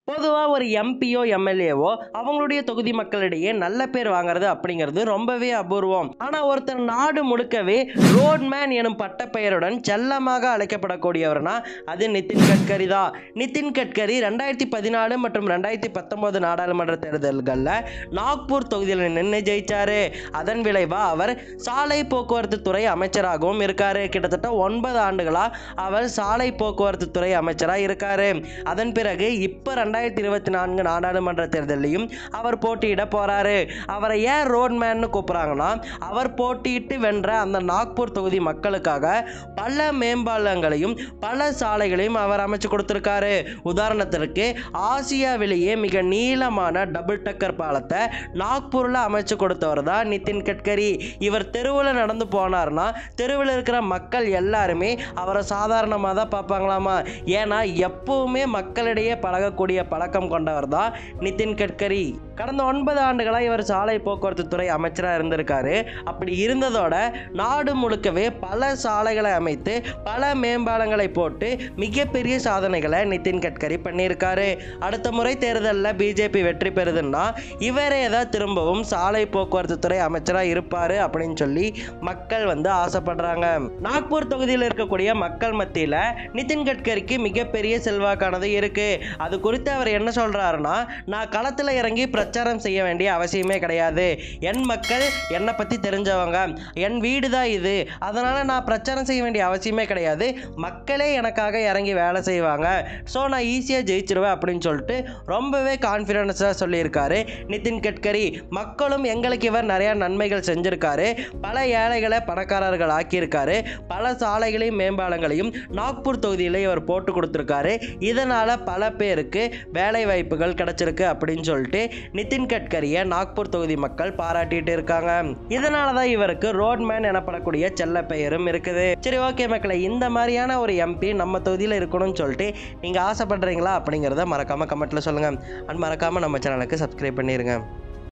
பொதுவா ஒரு எம்பியோ எம்எல்ஏவோ அவங்களுடைய தொகுதி மக்களிடையே நல்ல பேர் வாங்குறது அப்படிங்கிறது ரொம்பவே அபூர்வம். ஆனா ஒருத்தர் நாடு முழுக்கவே ரோட்மேன் எனும் பட்டப்பெயருடன் செல்லமாக அழைக்கப்படக்கூடியவர்னா அது நிதின் கட்கரி தான். நிதின் கட்கரி 2014 மற்றும் 2019 நாடாளுமன்ற தேர்தல்களில் நாக்பூர் தொகுதியில் நின்று ஜெயிச்சாரு. அதன் விளைவா அவர் சாலை போக்குவரத்து துறை அமைச்சராகவும் இருக்காரு. கிட்டத்தட்ட 9 ஆண்டுகளா அவர் சாலை போக்குவரத்து துறை அமைச்சராக இருக்காரு. அதன் பிறகு இப்ப 2024 நாடாளுமன்ற தேர்தலையும் அவர் போட்டியிட போறாரு. அவரை ஏன் ரோட்மேன் கூப்பிடுறாங்கன்னா அவர் போட்டியிட்டு வென்ற அந்த நாக்பூர் தொகுதி மக்களுக்காக பல மேம்பாலங்களையும் பல சாலைகளையும் அவர் அமைச்சு கொடுத்திருக்காரு. உதாரணத்திற்கு ஆசியாவிலேயே மிக நீளமான டபுள் டக்கர் பாலத்தை நாக்பூர்ல அமைச்சு கொடுத்தவர் தான் நிதின் கட்கரி. இவர் தெருவில் நடந்து போனார்னா தெருவில் இருக்கிற மக்கள் எல்லாருமே அவரை சாதாரணமாக தான் பார்ப்பாங்களாமா. ஏன்னா எப்பவுமே மக்களிடையே பழகக்கூடிய பழக்கம் கொண்டவர் தான் நிதின் கட்கரி. கடந்த 9 ஆண்டுகளாக இவர் சாலை போக்குவரத்து துறை அமைச்சராக இருந்திருக்காரு. அப்படி இருந்ததோட நாடு முழுக்கவே பல சாலைகளை அமைத்து பல மேம்பாலங்களை போட்டு மிகப்பெரிய சாதனைகளை நிதின் கட்கரி பண்ணியிருக்காரு. அடுத்த முறை தேர்தலில் பிஜேபி வெற்றி பெறுதுன்னா இவரே தான் திரும்பவும் சாலை போக்குவரத்து துறை அமைச்சராக இருப்பாரு அப்படின்னு சொல்லி மக்கள் ஆசைப்படுறாங்க. நாக்பூர் தொகுதியில் இருக்கக்கூடிய மக்கள் மத்தியில் நிதின் கட்கரிக்கு மிகப்பெரிய செல்வாக்கானது இருக்கு. அது குறித்து அவர் என்ன சொல்றாருன்னா, நான் களத்தில் இறங்கி பிரச்சாரம் செய்ய வேண்டிய அவசியமே கிடையாது. என் மக்கள் என்னை பற்றி தெரிஞ்சவங்க, என் வீடு தான் இது, அதனால நான் பிரச்சாரம் செய்ய வேண்டிய அவசியமே கிடையாது. மக்களே எனக்காக இறங்கி வேலை செய்வாங்க, ஸோ நான் ஈஸியாக ஜெயிச்சிருவேன் அப்படின்னு சொல்லிட்டு ரொம்பவே கான்ஃபிடன்ஸாக சொல்லியிருக்காரு நிதின் கட்கரி. மக்களும் எங்களுக்கு இவர் நிறைய நன்மைகள் செஞ்சிருக்காரு, பல ஏழைகளை பணக்காரர்கள் ஆக்கியிருக்காரு, பல சாலைகளையும் மேம்பாலங்களையும் நாக்பூர் தொகுதியில் இவர் போட்டு கொடுத்துருக்காரு. இதனால பல பேருக்கு வேலை வாய்ப்புகள் கிடைச்சிருக்கு அப்படின்னு சொல்லிட்டு நிதின் கட்கரியை நாக்பூர் தொகுதி மக்கள் பாராட்டிட்டு இருக்காங்க. இதனால தான் இவருக்கு ரோட்மேன் எனப்படக்கூடிய செல்ல பெயரும் இருக்குது. சரி, ஓகே மக்களை, இந்த மாதிரியான ஒரு எம்பி நம்ம தொகுதியில் இருக்கணும்னு சொல்லிட்டு நீங்க ஆசைப்படுறீங்களா அப்படிங்கிறத மறக்காம கமெண்ட்ல சொல்லுங்க. அண்ட் மறக்காம நம்ம சேனலுக்கு சப்ஸ்கிரைப் பண்ணிருங்க.